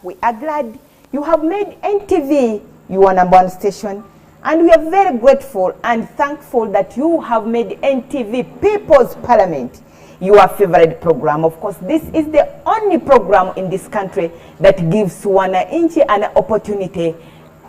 we are glad you have made NTV your #1 station, and we are very grateful and thankful that you have made NTV People's Parliament your favorite program. Of course, this is the only program in this country that gives wananchi an opportunity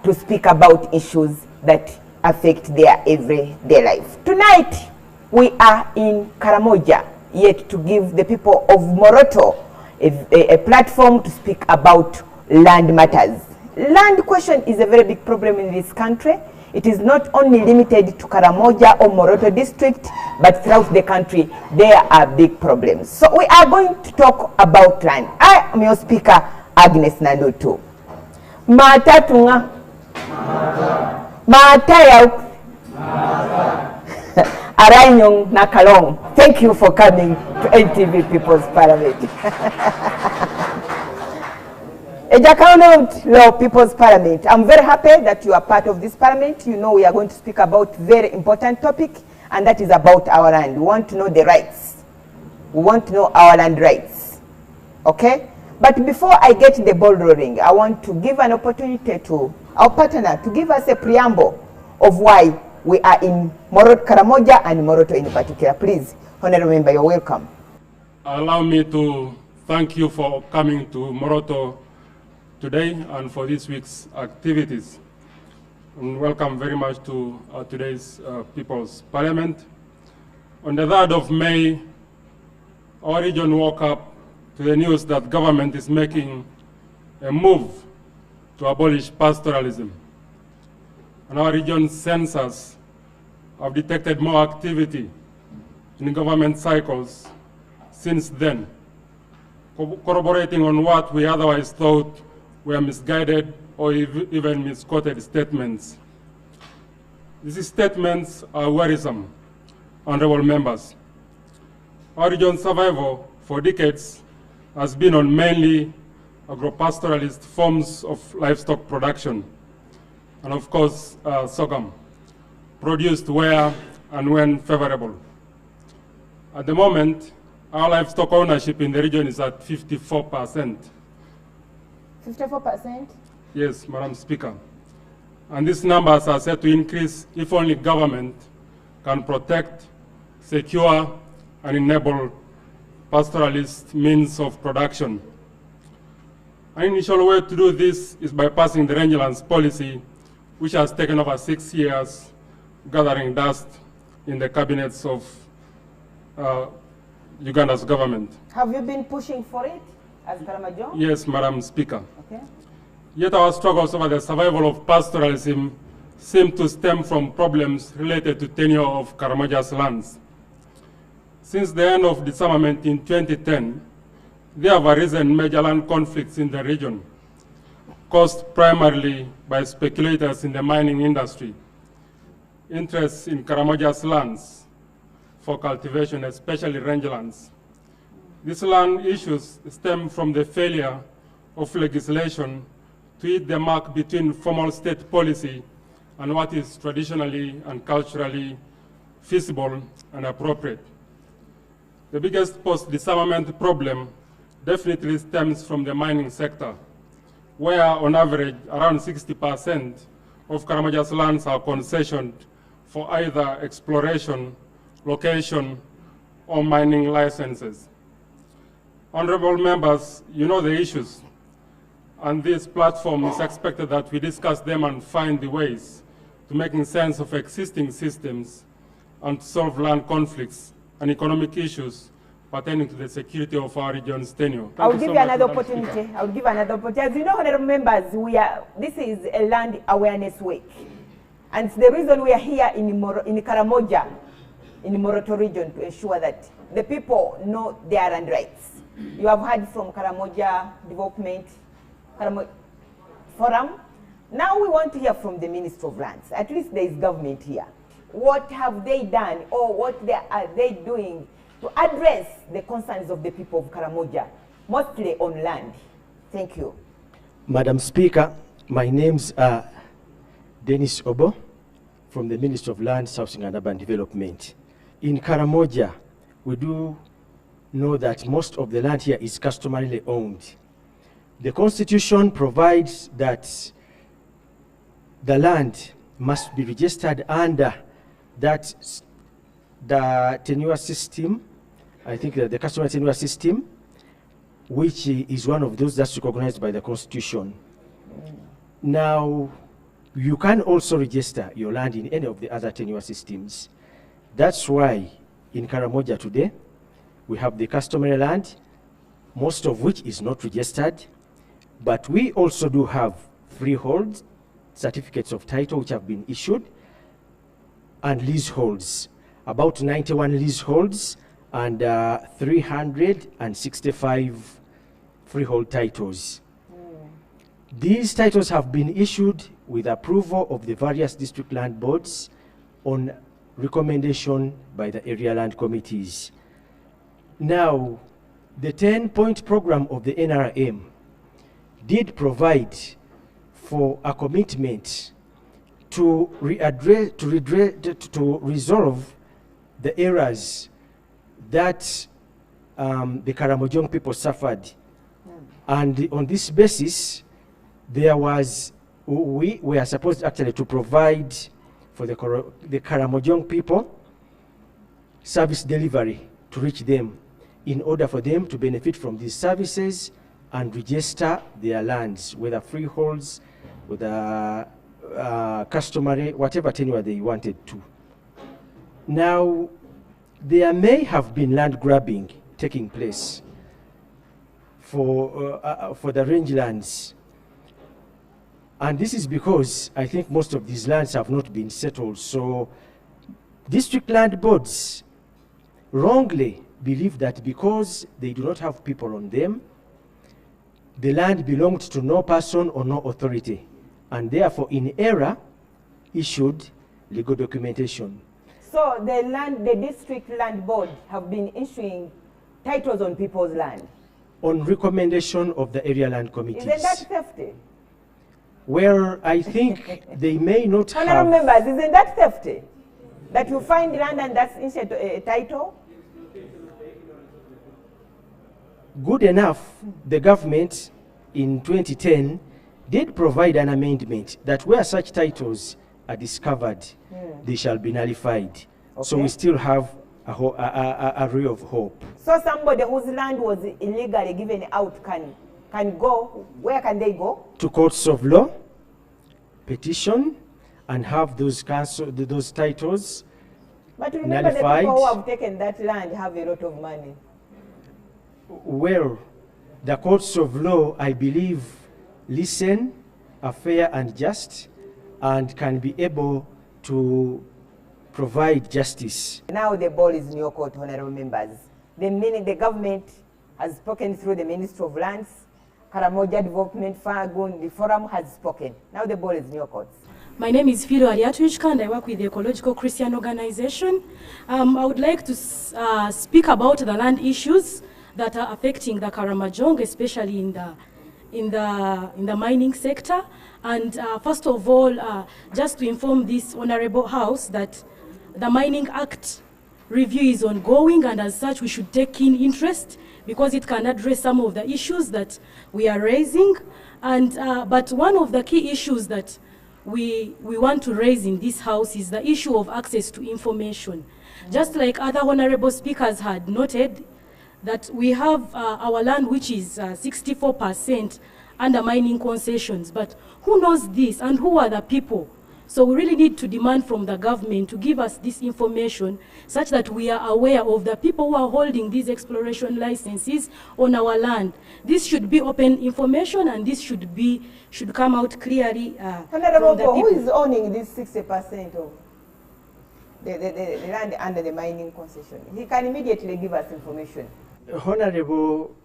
to speak about issues that affect their everyday life. Tonight, we are in Karamoja, yet to give the people of Moroto a platform to speak about land matters. Land question is a very big problem in this country. It is not only limited to Karamoja or Moroto district, but throughout the country, there are big problems. So we are going to talk about land. I am your speaker, Agnes Nandutu. Mata tunga. Mata yauk. Aranyong nakalong. Thank you for coming to NTV People's Parliament. Law People's Parliament. I'm very happy that you are part of this parliament. You know we are going to speak about very important topic, and that is about our land. We want to know the rights. We want to know our land rights. Okay? But before I get the ball rolling, I want to give an opportunity to our partner to give us a preamble of why we are in Moroto, Karamoja and Moroto in particular. Please, Honorable Member, you're welcome. Allow me to thank you for coming to Moroto today and for this week's activities. And welcome very much to today's People's Parliament. On the 3rd of May, our region woke up to the news that government is making a move to abolish pastoralism. And our region's census have detected more activity in government cycles since then, corroborating on what we otherwise thought were misguided or even misquoted statements. These statements are worrisome, honorable members. Our region's survival for decades has been on mainly agro-pastoralist forms of livestock production, and of course, sorghum, produced where and when favorable. At the moment, our livestock ownership in the region is at 54%. 54%? Yes, Madam Speaker. And these numbers are set to increase if only government can protect, secure, and enable pastoralist means of production. An initial way to do this is by passing the rangelands policy, which has taken over 6 years, gathering dust in the cabinets of Uganda's government. Have you been pushing for it as Karamoja? Yes, Madam Speaker. Okay. Yet our struggles over the survival of pastoralism seem to stem from problems related to tenure of Karamoja's lands. Since the end of disarmament in 2010, there have arisen major land conflicts in the region, caused primarily by speculators in the mining industry, interests in Karamoja's lands for cultivation, especially rangelands. These land issues stem from the failure of legislation to hit the mark between formal state policy and what is traditionally and culturally feasible and appropriate. The biggest post-disarmament problem definitely stems from the mining sector, where on average around 60% of Karamoja's lands are concessioned for either exploration, location, or mining licenses. Honorable members, you know the issues, and this platform is expected that we discuss them and find the ways to making sense of existing systems and to solve land conflicts and economic issues pertaining to the security of our region's tenure. I'll give you another opportunity. I'll give another opportunity. As you know, honorable members, this is a land awareness week. And the reason we are here in Karamoja, in the Moroto region, to ensure that the people know their land rights. You have heard from Karamoja Development Forum. Now we want to hear from the Minister of Lands. At least there is government here. What have they done, or what are they doing to address the concerns of the people of Karamoja, mostly on land? Thank you. Madam Speaker, my name's Dennis Obo from the Ministry of Lands, Housing and Urban Development. In Karamoja, we do know that most of the land here is customarily owned. The Constitution provides that the land must be registered under the tenure system, I think the customary tenure system, which is one of those that's recognized by the Constitution. Now, you can also register your land in any of the other tenure systems. That's why in Karamoja today, we have the customary land, most of which is not registered, but we also do have freehold certificates of title which have been issued, and leaseholds, about 91 leaseholds and 365 freehold titles. These titles have been issued with approval of the various district land boards on recommendation by the area land committees. Now, the 10-point program of the NRM did provide for a commitment to resolve the errors that the Karamojong people suffered. And on this basis, there was, we were supposed actually to provide for the Karamojong people service delivery to reach them in order for them to benefit from these services and register their lands, whether freeholds, whether customary, whatever tenure they wanted to. Now, there may have been land grabbing taking place for the rangelands. And this is because I think most of these lands have not been settled. So district land boards wrongly believe that because they do not have people on them, the land belonged to no person or no authority, and therefore in error issued legal documentation. So the district land board have been issuing titles on people's land? On recommendation of the area land committees. Isn't that theft? Well, I think they may not have... Honorable members, isn't that theft? That you find land and that's issued a title? Good enough, the government in 2010 did provide an amendment that where such titles are discovered, they shall be nullified. Okay. So we still have a ray of hope. So somebody whose land was illegally given out can go, where can they go? To courts of law, petition, and have those those titles but remember nullified. The people who have taken that land have a lot of money. Well, the courts of law, I believe, listen, are fair and just, and can be able to provide justice. Now the ball is in your court, honorable members. The government has spoken through the Ministry of Lands. Karamoja Development Forum has spoken. Now the ball is in your courts. My name is Philo Ariatuishka and I work with the Ecological Christian Organization. I would like to speak about the land issues that are affecting the Karamojong, especially in the mining sector. And first of all, just to inform this Honorable House that the Mining Act review is ongoing, and as such we should take keen interest because it can address some of the issues that we are raising. And but one of the key issues that we want to raise in this house is the issue of access to information. Just like other honorable speakers had noted, that we have our land which is 64% under mining concessions. But who knows this and who are the people? So we really need to demand from the government to give us this information such that we are aware of the people who are holding these exploration licenses on our land. This should be open information and this should come out clearly from the people. Who is owning this 60% of the land under the mining concession? He can immediately give us information. Honorable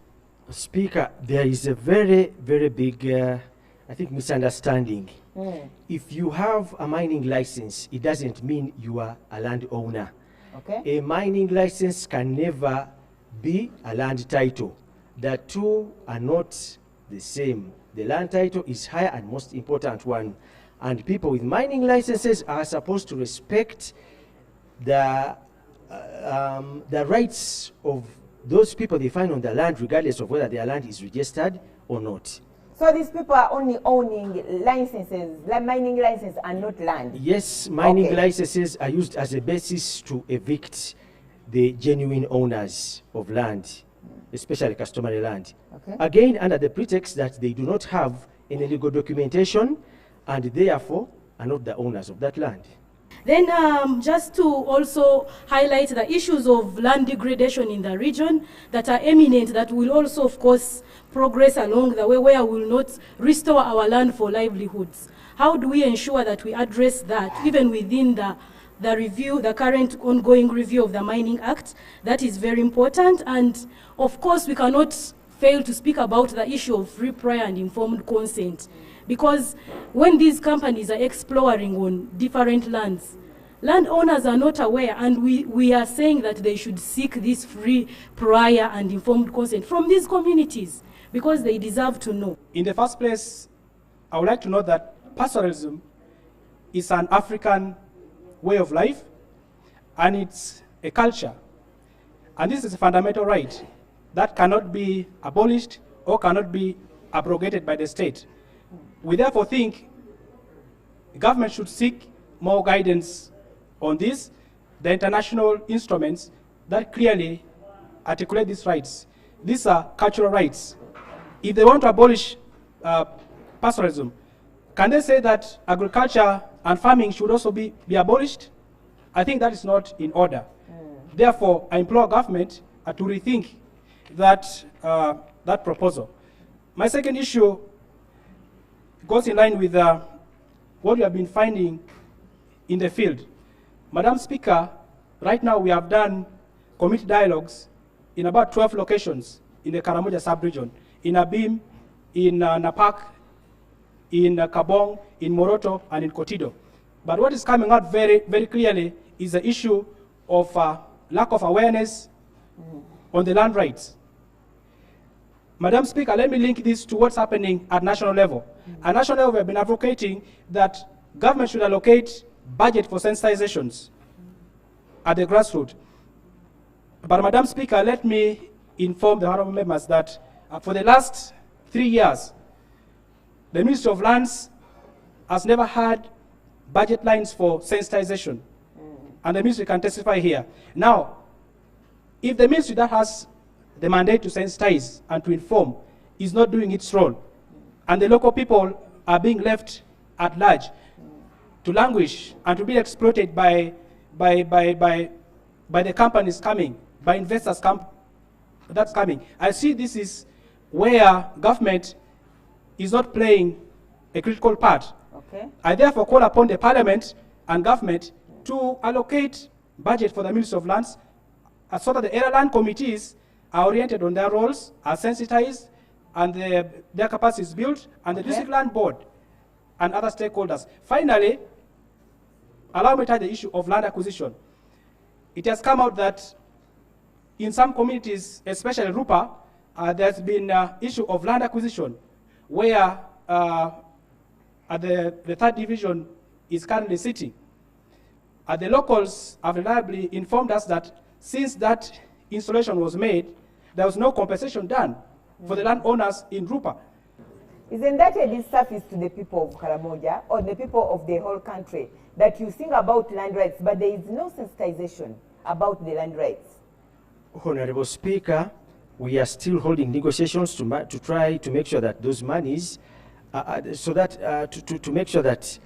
Speaker, there is a very, very big, I think, misunderstanding. If you have a mining license, it doesn't mean you are a landowner. Okay. A mining license can never be a land title. The two are not the same. The land title is higher and most important one. And people with mining licenses are supposed to respect the rights of those people they find on the land, regardless of whether their land is registered or not. So these people are only owning licenses, like mining licenses, and not land? Yes, mining licenses are used as a basis to evict the genuine owners of land, especially customary land. Again, under the pretext that they do not have any legal documentation and therefore are not the owners of that land. Then just to also highlight the issues of land degradation in the region that are eminent, that will also, of course, progress along the way where we will not restore our land for livelihoods. How do we ensure that we address that, even within the review, the current ongoing review of the Mining Act? That is very important. And of course, we cannot fail to speak about the issue of free, prior and informed consent. Because when these companies are exploring on different lands, landowners are not aware, and we are saying that they should seek this free, prior and informed consent from these communities, because they deserve to know. In the first place, I would like to note that pastoralism is an African way of life, and it's a culture. And this is a fundamental right that cannot be abolished or cannot be abrogated by the state. We therefore think the government should seek more guidance on this, the international instruments that clearly articulate these rights. These are cultural rights. If they want to abolish pastoralism, can they say that agriculture and farming should also be abolished? I think that is not in order. Therefore, I implore government to rethink that, that proposal. My second issue goes in line with what we have been finding in the field. Madam Speaker, right now we have done community dialogues in about 12 locations in the Karamoja sub-region, in Abim, in Napak, in Kabong, in Moroto, and in Kotido. But what is coming out very, very clearly is the issue of lack of awareness on the land rights. Madam Speaker, let me link this to what's happening at national level. At national level, we have been advocating that government should allocate budget for sensitizations at the grassroots. But Madam Speaker, let me inform the honorable members that for the last 3 years, the Ministry of Lands has never had budget lines for sensitization. And the ministry can testify here. Now, if the ministry that has the mandate to sensitize and to inform is not doing its role, and the local people are being left at large to languish and to be exploited by the companies coming, by investors that's coming. I see this is where government is not playing a critical part. I therefore call upon the Parliament and government to allocate budget for the Ministry of Lands so that the area land committees are oriented on their roles, are sensitized, and their capacity is built, and the district land board and other stakeholders. Finally, allow me to touch the issue of land acquisition. It has come out that in some communities, especially Rupa, there's been an issue of land acquisition where the third division is currently sitting. The locals have reliably informed us that since that installation was made, there was no compensation done for the landowners in Rupa. Isn't that a disservice to the people of Karamoja or the people of the whole country that you sing about land rights, but there is no sensitization about the land rights? Honorable Speaker, we are still holding negotiations to try to make sure that those monies, to make sure that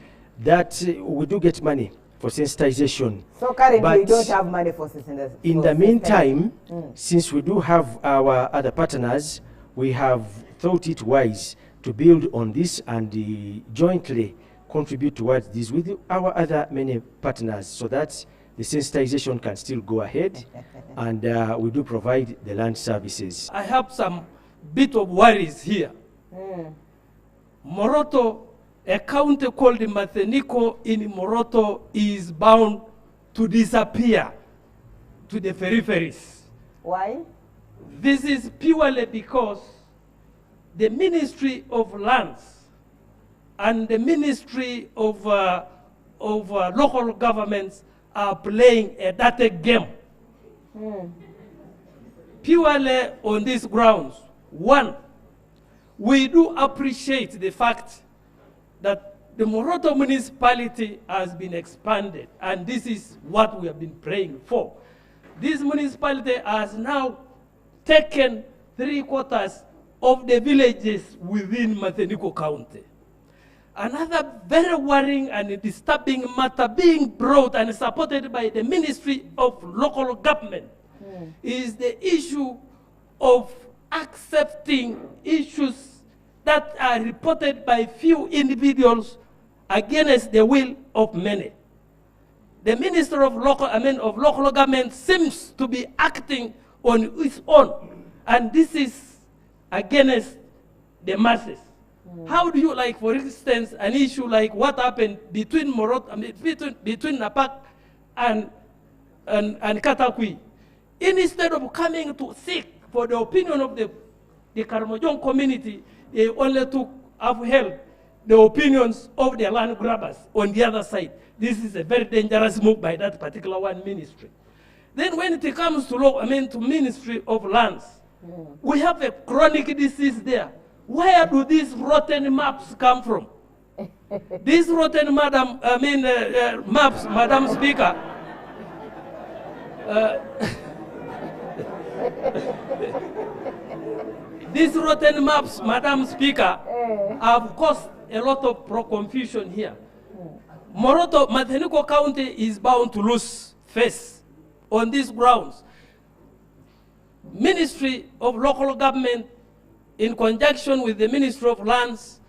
we do get money for sensitization. So currently we don't have money for sensitization. In the meantime, since we do have our other partners, we have thought it wise to build on this and jointly contribute towards this with our other many partners so that the sensitization can still go ahead and we do provide the land services. I have some bit of worries here. Moroto, a county called Matheniko in Moroto is bound to disappear to the peripheries. Why? This is purely because the Ministry of Lands and the Ministry of Local Governments are playing a dirty game. purely on these grounds. One, we do appreciate the fact that the Moroto municipality has been expanded, and this is what we have been praying for. This municipality has now taken 3/4 of the villages within Matheniko County. Another very worrying and disturbing matter being brought and supported by the Ministry of Local Government is the issue of accepting issues that are reported by few individuals against the will of many. The Minister of Local Government seems to be acting on its own, and this is against the masses. How do you like, for instance, an issue like what happened between Moroto, between Napak and Katakwi? Instead of coming to seek for the opinion of the Karamoja community, they only upheld the opinions of the land grabbers on the other side. This is a very dangerous move by that particular one ministry. Then when it comes to to Ministry of Lands, we have a chronic disease there. Where do these rotten maps come from? These rotten maps, Madam Speaker. These rotten maps, Madam Speaker, have caused a lot of confusion here. Moroto, Matheniko County is bound to lose face on these grounds. Ministry of Local Government, in conjunction with the Ministry of Lands,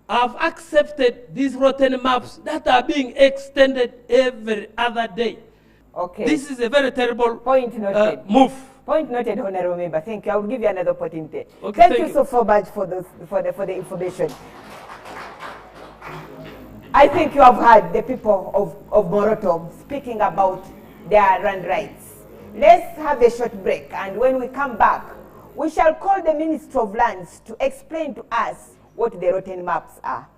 have accepted these rotten maps that are being extended every other day. Okay. This is a very terrible Point noted. move. Point noted, Honorable Member. Thank you. I will give you another opportunity. Okay, thank you so much for the information. I think you have heard the people of Moroto speaking about their land rights. Let's have a short break, and when we come back, we shall call the Minister of Lands to explain to us what the rotten maps are.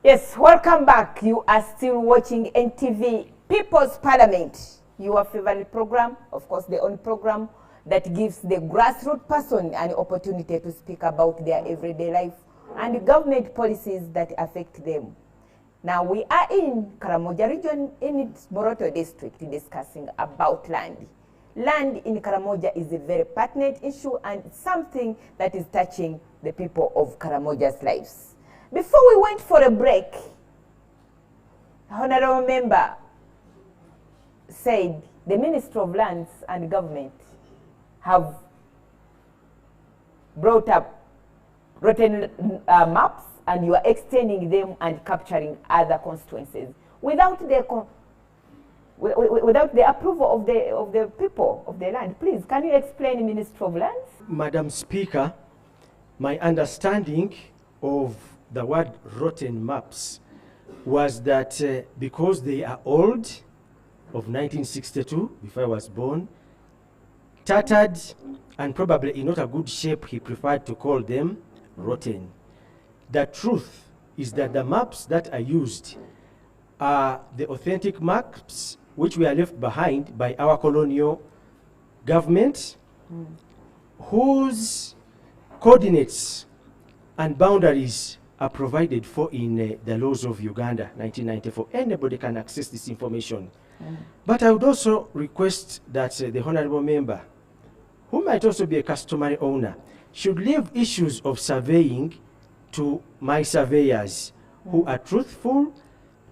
Yes, welcome back. You are still watching NTV People's Parliament, your favorite program, of course, the only program that gives the grassroots person an opportunity to speak about their everyday life and government policies that affect them. Now we are in Karamoja region in its Moroto district discussing about land. Land in Karamoja is a very pertinent issue and something that is touching the people of Karamoja's lives. Before we went for a break, Honorable Member said the Ministry of Lands and Government have brought up rotten maps, and you are extending them and capturing other constituencies without the approval of the people of the land. Please, can you explain, Minister of Lands? Madam Speaker, my understanding of the word rotten maps was that because they are old, of 1962, before I was born, tattered, and probably in not a good shape, he preferred to call them rotten. The truth is that the maps that are used are the authentic maps which were left behind by our colonial government, whose coordinates and boundaries are provided for in the laws of Uganda, 1994. Anybody can access this information. But I would also request that the Honorable Member, who might also be a customary owner, should leave issues of surveying to my surveyors, who are truthful,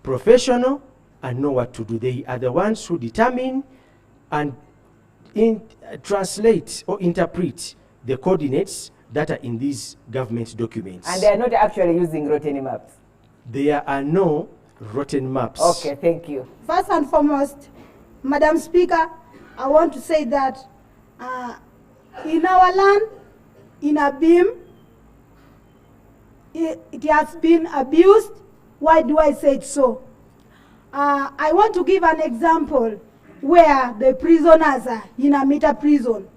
professional, and know what to do. They are the ones who determine and translate or interpret the coordinates that are in these government documents. And they are not actually using rotten maps? There are no rotten maps. Okay, thank you. First and foremost, Madam Speaker, I want to say that in our land, in a beam, it has been abused. Why do I say it so? I want to give an example where the prisoners are in Amita prison.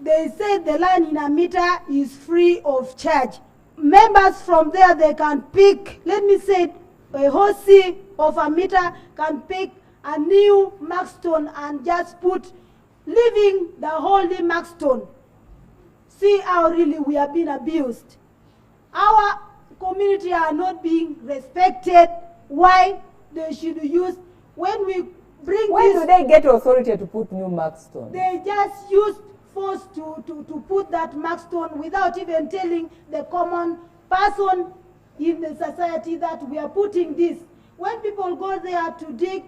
They say the land in Amita is free of charge. Members from there, they can pick, let me say, a horsey of a meter can pick a new markstone and just put, leaving the holy markstone. See how really we are being abused. Our community are not being respected. Why they should use, when we bring Where this, do they get authority to put new markstone? they just use force to put that markstone without even telling the common person in the society that we are putting this. When people go there to dig,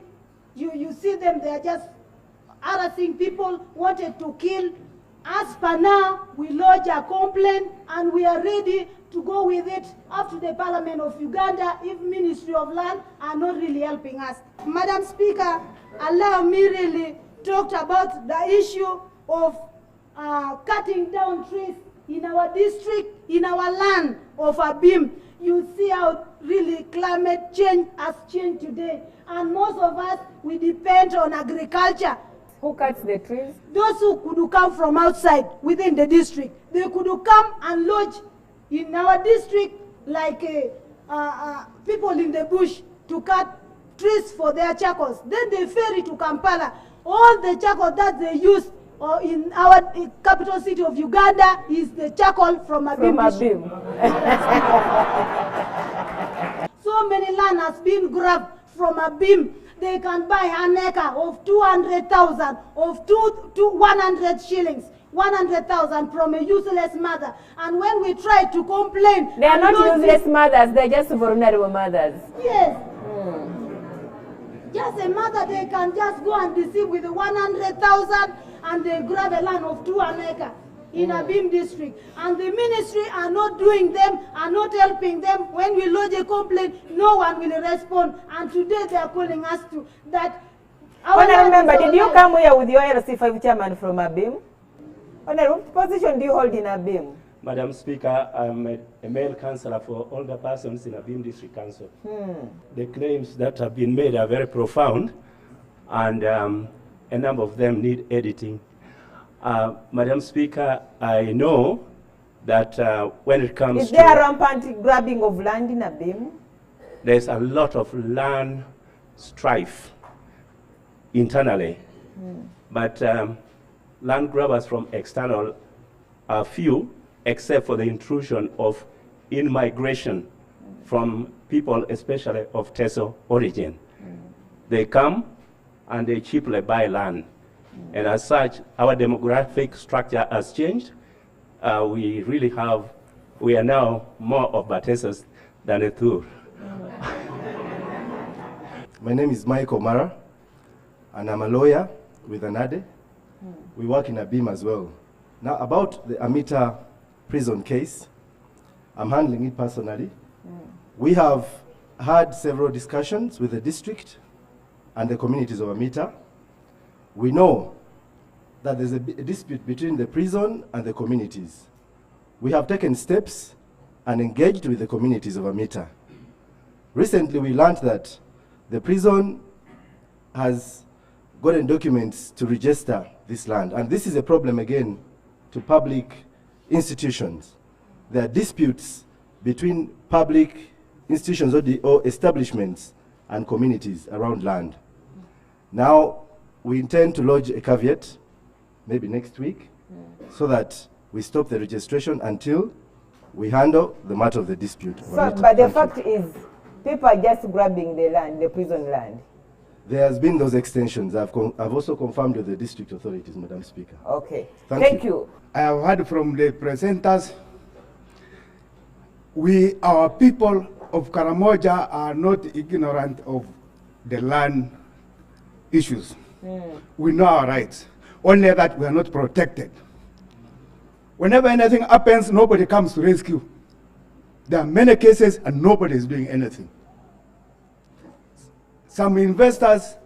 you see them, they are just harassing people, wanted to kill. As per now, we lodge a complaint and we are ready to go with it up to the Parliament of Uganda if Ministry of Land are not really helping us. Madam Speaker, allow me really talked about the issue of cutting down trees in our district, in our land of Abim. You see how really climate change has changed today. And most of us, we depend on agriculture. Who cuts the trees? Those who could come from outside within the district, they could come and lodge in our district like people in the bush to cut trees for their charcoals. Then they ferry to Kampala. All the charcoal that they use in our capital city of Uganda is the charcoal from Abim. So many land has been grabbed from Abim. They can buy an acre of 200,000, of 100 shillings, 100,000 from a useless mother. And when we try to complain... They are not useless mothers, they are just vulnerable mothers. Yes. Just a mother, they can just go and deceive with 100,000 and they grab a land of 2 acres in Abim district. And the ministry are not doing them, are not helping them. When we lodge a complaint, no one will respond. And today they are calling us to that. When I remember, did you come here with your LC5 chairman from Abim? What position do you hold in Abim? Madam Speaker, I'm a male councillor for older persons in Abim District Council. The claims that have been made are very profound, and a number of them need editing. Madam Speaker, I know that when it comes Is there rampant grabbing of land in Abim? There's a lot of land strife internally, but land grabbers from external are few, except for the intrusion of in-migration from people, especially of Teso origin. They come and they cheaply buy land. And as such, our demographic structure has changed. We are now more of Batesos than a Tur. My name is Michael Mara, and I'm a lawyer with Anade. We work in Abim as well. Now, about the Amita prison case, I'm handling it personally. We have had several discussions with the district and the communities of Amita. We know that there's a dispute between the prison and the communities. We have taken steps and engaged with the communities of Amita. Recently, we learned that the prison has gotten documents to register this land, and this is a problem again to public institutions. There are disputes between public institutions or establishments and communities around land. Now, we intend to lodge a caveat, maybe next week, so that we stop the registration until we handle the matter of the dispute. So, but the fact is, people are just grabbing the land, the prison land. There has been those extensions. I've also confirmed with the district authorities, Madam Speaker. Okay. Thank you. I have heard from the presenters, our people of Karamoja are not ignorant of the land issues. We know our rights, only that we are not protected. Whenever anything happens, nobody comes to rescue. There are many cases and nobody is doing anything. Some investors,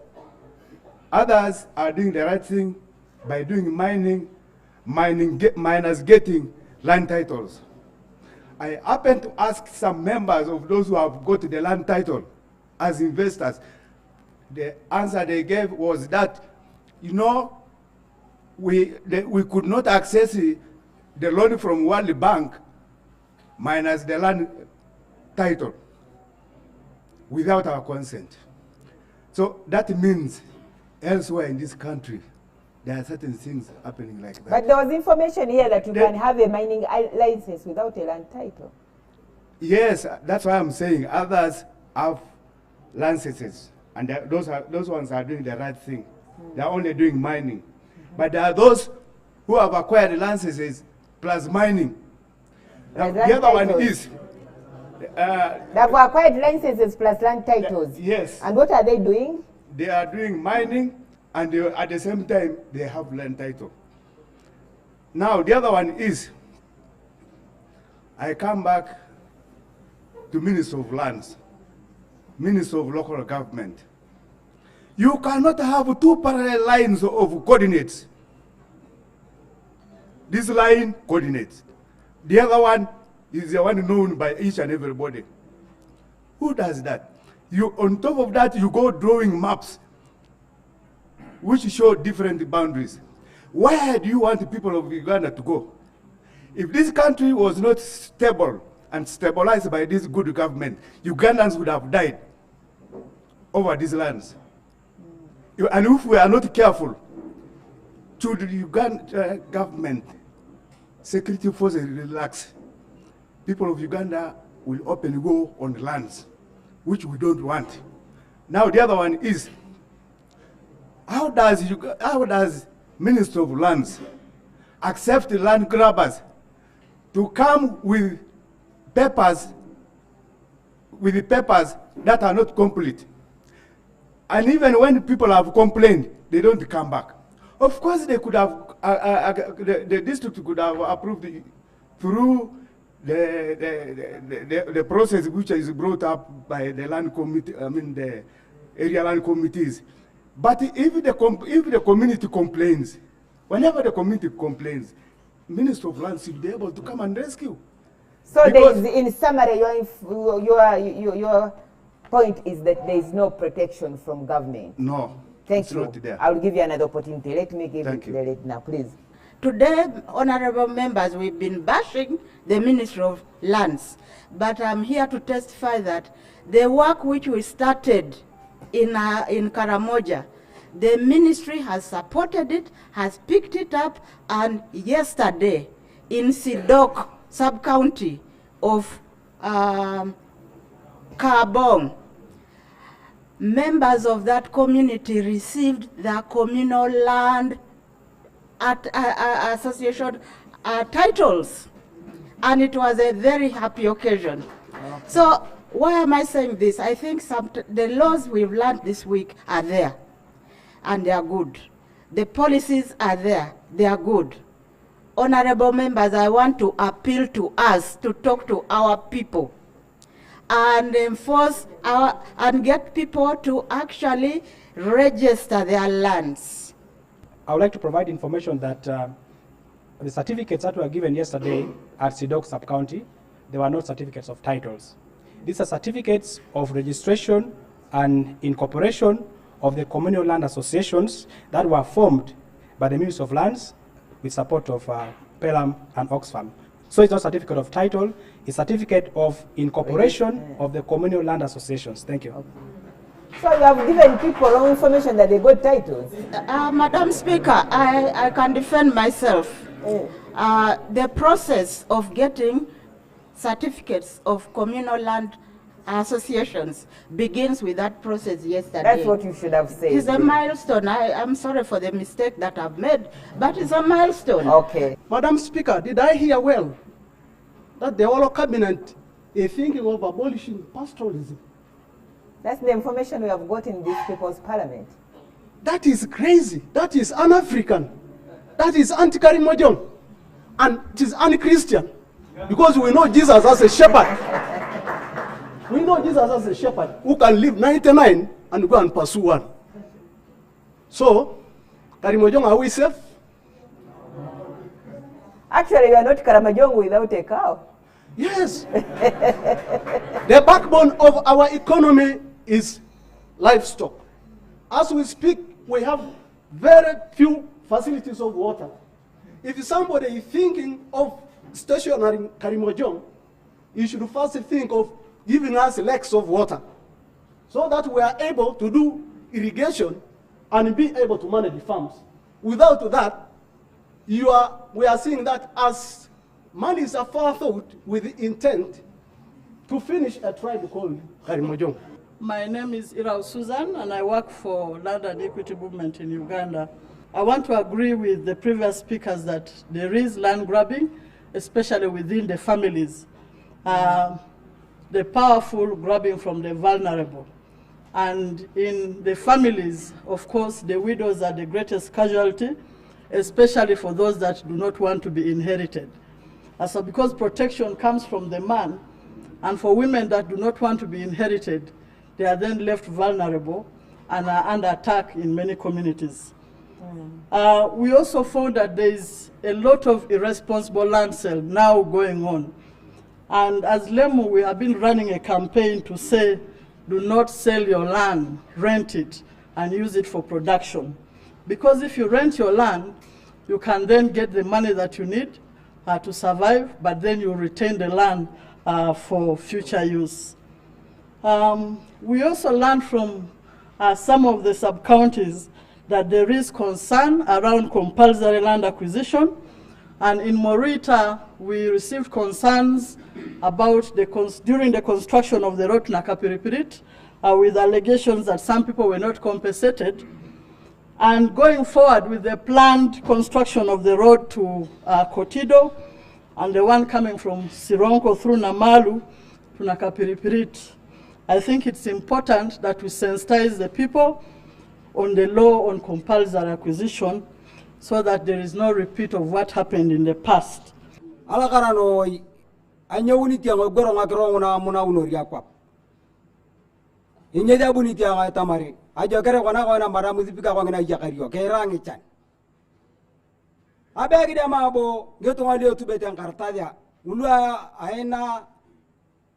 others are doing the right thing by doing miners getting land titles. I happened to ask some members of those who have got the land title as investors. The answer they gave was that, you know, we could not access the loan from World Bank minus the land title. without our consent. So that means elsewhere in this country, there are certain things happening like that. But there was information here that you can have a mining license without a land title. Yes, that's why I'm saying others have licenses, and those ones are doing the right thing. They're only doing mining. But there are those who have acquired licenses plus mining. Now, the other one is... They've acquired licenses plus land titles. Yes. And what are they doing? They are doing mining, and at the same time, they have land title. Now, the other one is, I come back to Minister of Lands, Minister of Local Government. You cannot have two parallel lines of coordinates. This line coordinates. The other one is the one known by each and everybody. Who does that? On top of that, you go drawing maps which show different boundaries. Where do you want the people of Uganda to go? If this country was not stable and stabilized by this good government, Ugandans would have died over these lands. And if we are not careful, to the Uganda government, security forces relax, people of Uganda will openly go on the lands, which we don't want. Now the other one is, how does Minister of Lands accept the land grabbers to come with papers, with the papers that are not complete? And even when people have complained, they don't come back. Of course, they could have, the district could have approved through the process which is brought up by the land committee, the area land committees. But if the community complains, whenever the community complains, Minister of Lands should be able to come and rescue. So there is, in summary, your point is that there is no protection from government. No. Thank you. I will give you another opportunity. Let me give it to the lady now, please. Today, honorable members, we've been bashing the Ministry of Lands, but I'm here to testify that the work which we started in Karamoja, the ministry has supported it, has picked it up, and yesterday in Sidok sub-county of Kabong, members of that community received their communal land association titles, and it was a very happy occasion. So why am I saying this? I think the laws we've learned this week are there, and they are good. The policies are there, they are good. Honorable members, I want to appeal to us to talk to our people and enforce and get people to actually register their lands. I would like to provide information that the certificates that were given yesterday at Sidok sub-county, they were not certificates of titles. These are certificates of registration and incorporation of the communal land associations that were formed by the Ministry of Lands with support of Pelham and Oxfam. So it's not a certificate of title, it's a certificate of incorporation of the communal land associations. Thank you. So you have given people wrong information that they got titles. Madam Speaker, I can defend myself. The process of getting certificates of communal land associations begins with that process yesterday. That's what you should have said. It's a milestone. I'm sorry for the mistake that I've made, but it's a milestone. Okay. Madam Speaker, did I hear well that the whole cabinet is thinking of abolishing pastoralism? That's the information we have got in this People's Parliament. That is crazy. That is un-African. That is anti-Karamoja. And it is un-Christian. Because we know Jesus as a shepherd. We know Jesus as a shepherd who can leave 99 and go and pursue one. So, Karamoja, are we safe? Actually, you are not Karamoja without a cow. Yes. The backbone of our economy is livestock. As we speak, we have very few facilities of water. If somebody is thinking of stationary Karamoja, you should first think of giving us lakes of water so that we are able to do irrigation and be able to manage the farms. Without that, we are seeing that as monies are far thought with the intent to finish a tribe called Karamoja. My name is Irau Susan, and I work for Land and Equity Movement in Uganda. I want to agree with the previous speakers that there is land grabbing, especially within the families. The powerful grabbing from the vulnerable. And in the families, of course, the widows are the greatest casualty, especially for those that do not want to be inherited. And so because protection comes from the man, and for women that do not want to be inherited, they are then left vulnerable and are under attack in many communities. We also found that there is a lot of irresponsible land sale now going on. And as Lemu, we have been running a campaign to say, do not sell your land, rent it, and use it for production. Because if you rent your land, you can then get the money that you need to survive, but then you retain the land for future use. We also learned from some of the sub-counties that there is concern around compulsory land acquisition. And in Moroto, we received concerns about during the construction of the road to Nakapiripirit, with allegations that some people were not compensated. And going forward with the planned construction of the road to Kotido, and the one coming from Sironko through Namalu to Nakapiripirit, I think it's important that we sensitize the people on the law on compulsory acquisition so that there is no repeat of what happened in the past.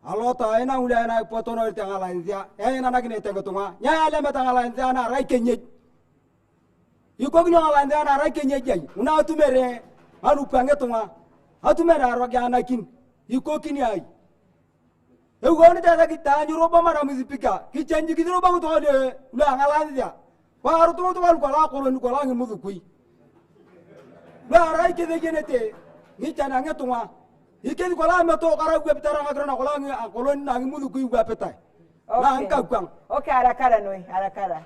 Alota ena ula na potono tengala india ena na kine tengotunga nya ale metangala india na rai kenye yuko gnyo ala india na rai kenye jai una tumere anu pange tunga atumere arwaga na kin yuko kini ai e woni da kita nyu roba mara muzipika kichanji kidro ba to le ula ngala india wa aru to wal ko la ko ni ko la ngi muzu kui la rai kede genete ni chana ngatunga. Okay. Okay, Arakara Noi, Arakara.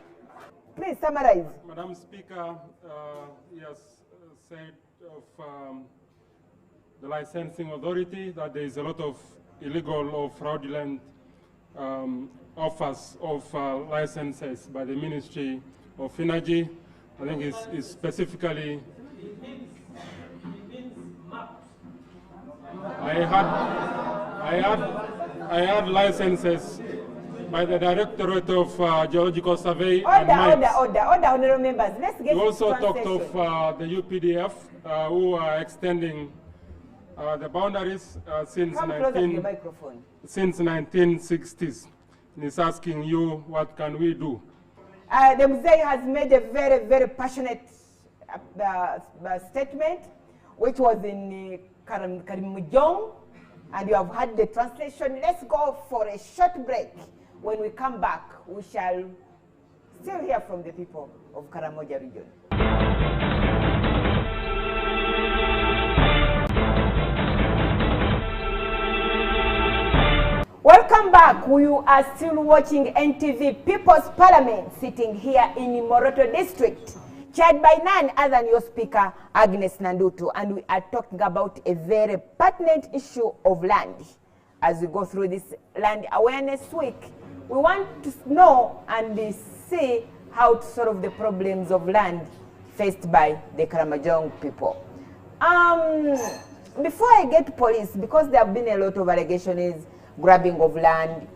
Please summarize. Madam Speaker, yes, said of the licensing authority that there is a lot of illegal or fraudulent offers of licenses by the Ministry of Energy. I think it's specifically. I had licenses by the Directorate of Geological Survey and Mines. Order, honorable members. Let's get we also talked of the UPDF who are extending the boundaries since 1960s. And it's asking you, what can we do? The Mzee has made a very, very passionate statement, which was in Karamoja, and you have had the translation. Let's go for a short break. When we come back, we shall still hear from the people of Karamoja region. Welcome back. You are still watching NTV People's Parliament, sitting here in Moroto District, chaired by none other than your speaker, Agnes Nandutu, and we are talking about a very pertinent issue of land. As we go through this Land Awareness Week, we want to know and see how to solve the problems of land faced by the Karamoja people. Before I get to police, because there have been a lot of allegations, grabbing of land,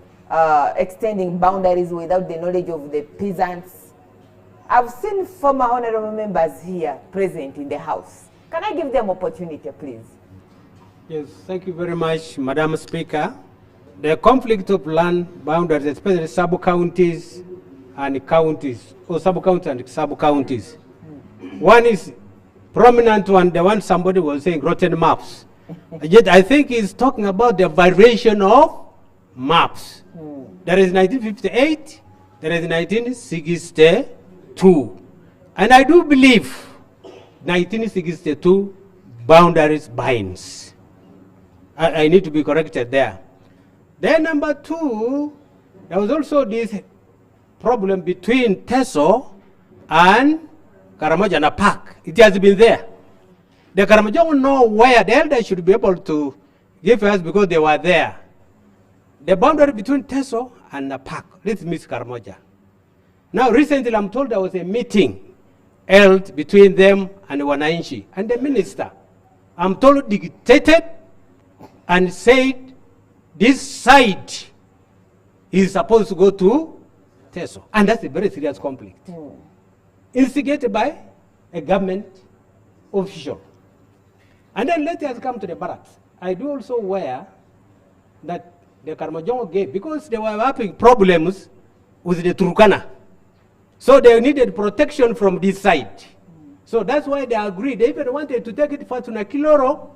extending boundaries without the knowledge of the peasants. I've seen former honorable members here present in the House. Can I give them opportunity, please? Yes, thank you very much, Madam Speaker. The conflict of land boundaries, especially sub-counties and counties, or sub-counties and sub-counties. One is prominent one, the one somebody was saying, rotten maps. Yet I think he's talking about the variation of maps. There is 1958, There is 1962. And I do believe 1962 boundaries binds. I need to be corrected there. Then number 2, there was also this problem between Teso and Karamoja Park. It has been there. The Karamoja know where the elders should be able to give us because they were there. The boundary between Teso and Napak, let's miss Karamoja. Now recently I'm told there was a meeting held between them and Wananchi, and the minister, I'm told, dictated and said this side is supposed to go to Teso. And that's a very serious conflict. Instigated by a government official. And then let us come to the barracks. I do also aware that the Karamoja gave, because they were having problems with the Turkana. So they needed protection from this side. So that's why they agreed. They even wanted to take it first to Nakiloro,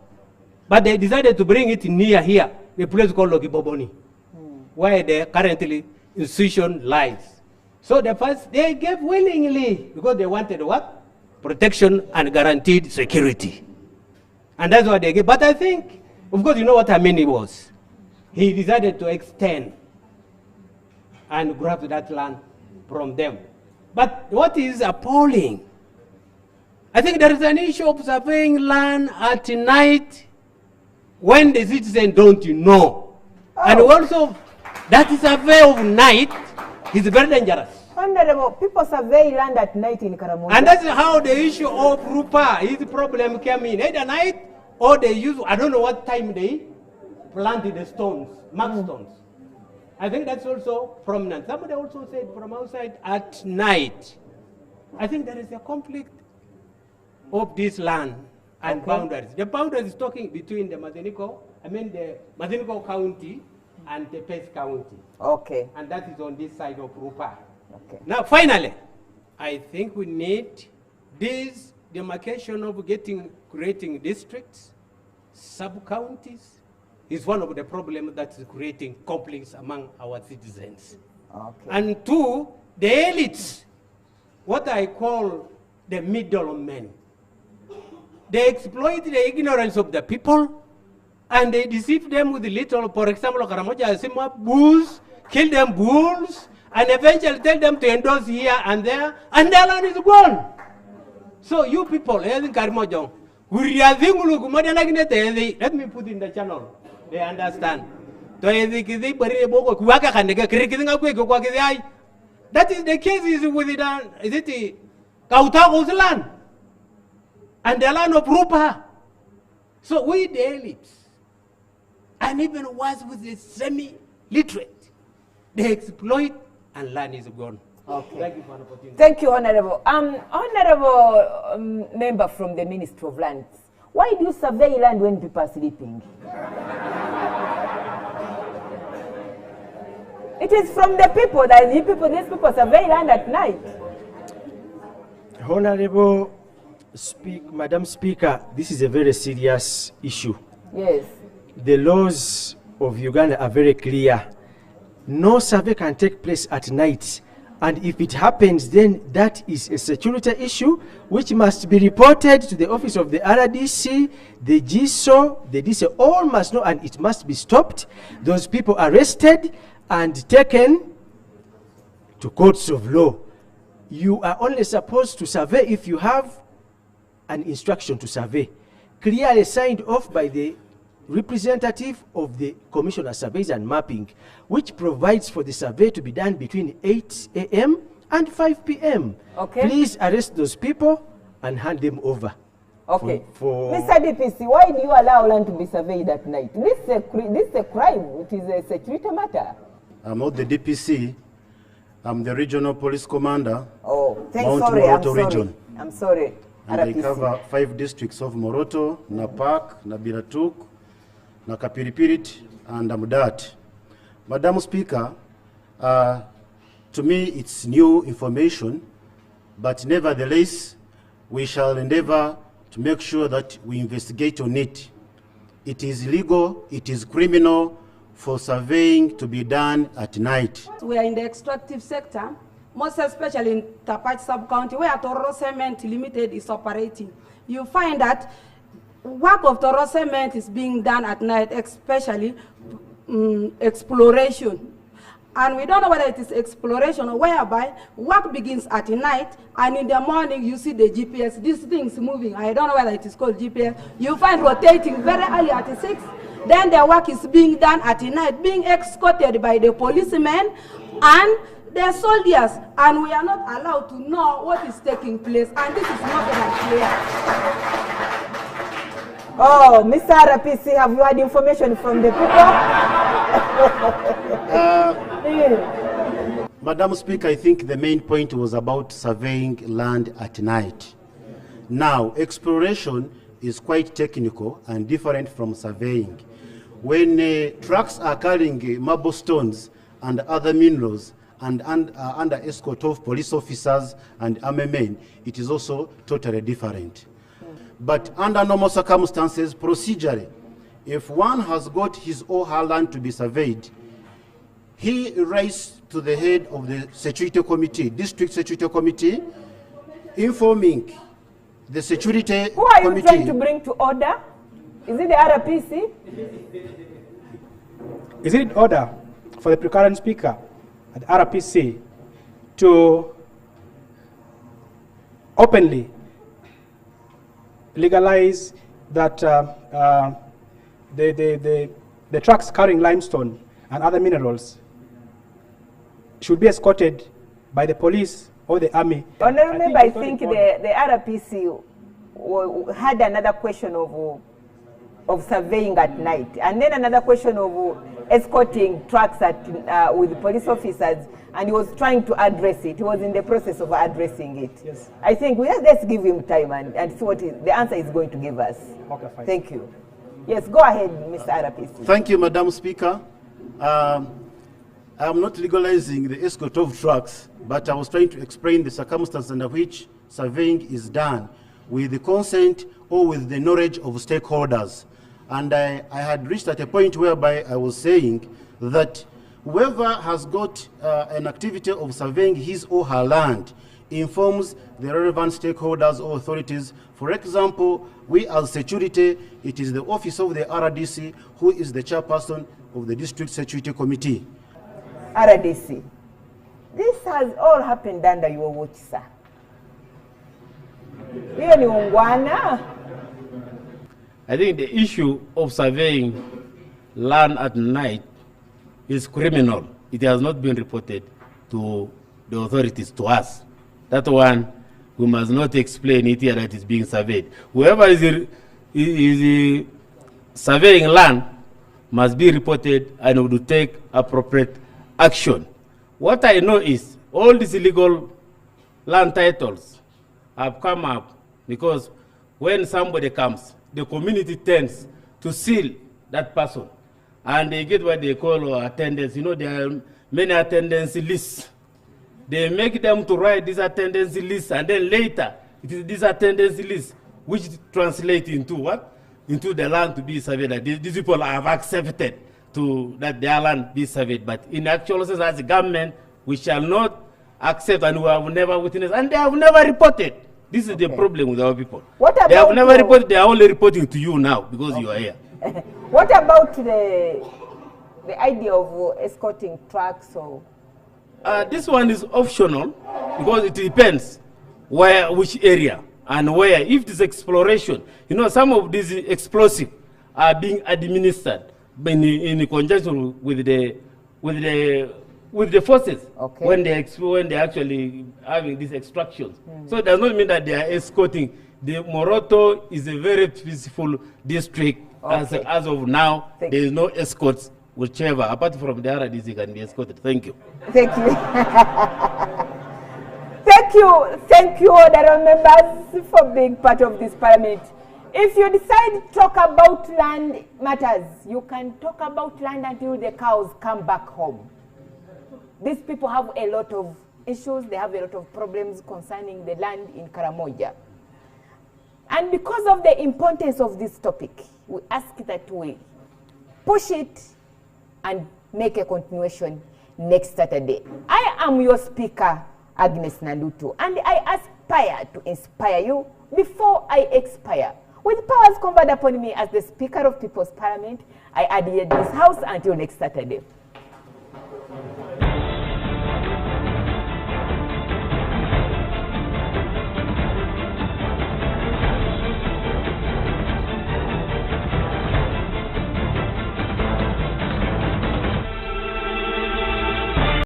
but they decided to bring it near here, a place called Lokiboboni, where the currently institution lies. So the first, they gave willingly, because they wanted what? Protection and guaranteed security. And that's what they gave. But I think, of course, you know what Amini was. He decided to extend and grab that land from them. But what is appalling, I think there is an issue of surveying land at night when the citizens don't know. And also, that survey of night is very dangerous. Honorable, people survey land at night in Karamoja. And that's how the issue of Rupa, his problem came in. Either night or they use, I don't know what time they planted the stones, mark stones. I think that's also prominent. Somebody also said from outside at night. I think there is a conflict of this land and boundaries. The boundaries is talking between the Mazeniko County and the Tepes County. Okay. And that is on this side of Rupa. Okay. Now, finally, I think we need this demarcation of creating districts, sub-counties, is one of the problems that is creating conflicts among our citizens. Okay. And 2, the elites, what I call the middlemen. They exploit the ignorance of the people, and they deceive them with little, for example, Karamoja Sima bulls, kill them bulls, and eventually tell them to endorse here and there, and their land is gone. So you people, let me put in the channel. They understand. That is the case is with the Kautago's land and the land of Rupa. So we the elites, and even worse with the semi-literate, they exploit and land is gone. Okay. Thank you for an opportunity. Thank you, Honorable. Honorable member from the Ministry of Lands, why do you survey land when people are sleeping? It is from the people that these people survey land at night. Honorable Madam Speaker, this is a very serious issue. Yes. The laws of Uganda are very clear. No survey can take place at night. And if it happens, then that is a security issue which must be reported to the office of the RDC, the GSO, the DC, all must know, and it must be stopped. Those people arrested and taken to courts of law. You are only supposed to survey if you have an instruction to survey, clearly signed off by the representative of the Commissioner of Surveys and Mapping, which provides for the survey to be done between 8 a.m. and 5 p.m. Okay. Please arrest those people and hand them over. Okay. Mr. DPC, why do you allow land to be surveyed at night? This is a crime. It is a security matter. I'm not the DPC. I'm the regional police commander. Oh, Moroto region. I'm sorry. And I cover 5 districts of Moroto, Napak, Nabiratuk, Nakapiripirit, and Amudat. Madam Speaker, to me it's new information, but nevertheless, we shall endeavor to make sure that we investigate on it. It is illegal, it is criminal for surveying to be done at night. We are in the extractive sector, most especially in Tapach sub-county, where Toro Cement Limited is operating. You find that work of Toro Cement is being done at night, especially exploration. And we don't know whether it is exploration or whereby work begins at night, and in the morning you see the GPS, these things moving. I don't know whether it is called GPS. You find rotating very early at 6. Then the work is being done at night, being escorted by the policemen and the soldiers. And we are not allowed to know what is taking place. And this is not that clear. Oh, Mr. RPC, have you had information from the people? Madam Speaker, I think the main point was about surveying land at night. Now, exploration is quite technical and different from surveying. When trucks are carrying marble stones and other minerals and under escort of police officers and army men, it is also totally different. But under normal circumstances, procedurally, if one has got his or her land to be surveyed, he writes to the head of the security committee, district security committee, informing the security Who are you committee. trying to bring to order? Is it the RPC? Is it in order for the current speaker at RPC to openly legalize that the trucks carrying limestone and other minerals should be escorted by the police or the army? Honorable Member, I think the RPC had another question of surveying at night, and then another question of escorting trucks with police officers, and he was trying to address it. He was in the process of addressing it. Yes. I think let's give him time and see what the answer is going to give us. Okay, fine. Thank you. Yes, go ahead, Mr. RPC. Thank you, Madam Speaker. I am not legalizing the escort of trucks, but I was trying to explain the circumstances under which surveying is done with the consent or with the knowledge of stakeholders. And I had reached at a point whereby I was saying that whoever has got an activity of surveying his or her land informs the relevant stakeholders or authorities. For example, we as security, it is the office of the RDC who is the chairperson of the district security committee. RDC, this has all happened under your watch, sir. Hiyo ni ungwana. I think the issue of surveying land at night is criminal. It has not been reported to the authorities, to us. That one, we must not explain it here that is being surveyed. Whoever is surveying land must be reported and would take appropriate action. What I know is all these illegal land titles have come up because when somebody comes, the community tends to seal that person. And they get what they call attendance. You know, there are many attendance lists. They make them to write this attendance list, and then later, it is this attendance list which translates into what? Into the land to be surveyed. That these people have accepted to that their land be surveyed. But in actual sense, as a government, we shall not accept, and we have never witnessed, and they have never reported. This is the problem with our people. What about they have never reported, they are only reporting to you now because you are here. What about the idea of escorting trucks or? This one is optional because it depends which area and where. If it is exploration, you know, some of these explosives are being administered in conjunction with the forces when they actually having these extractions. So it does not mean that they are escorting. The Moroto is a very peaceful district. As of now, there is no escorts whichever, apart from the RDC can be escorted. Thank you. Thank you. Thank you, honorable members, for being part of this parliament. If you decide to talk about land matters, you can talk about land until the cows come back home. These people have a lot of issues, they have a lot of problems concerning the land in Karamoja. And because of the importance of this topic, we ask that we push it and make a continuation next Saturday. I am your speaker, Agnes Naluto, and I aspire to inspire you before I expire. With powers conferred upon me as the Speaker of People's Parliament, I adhere this House until next Saturday.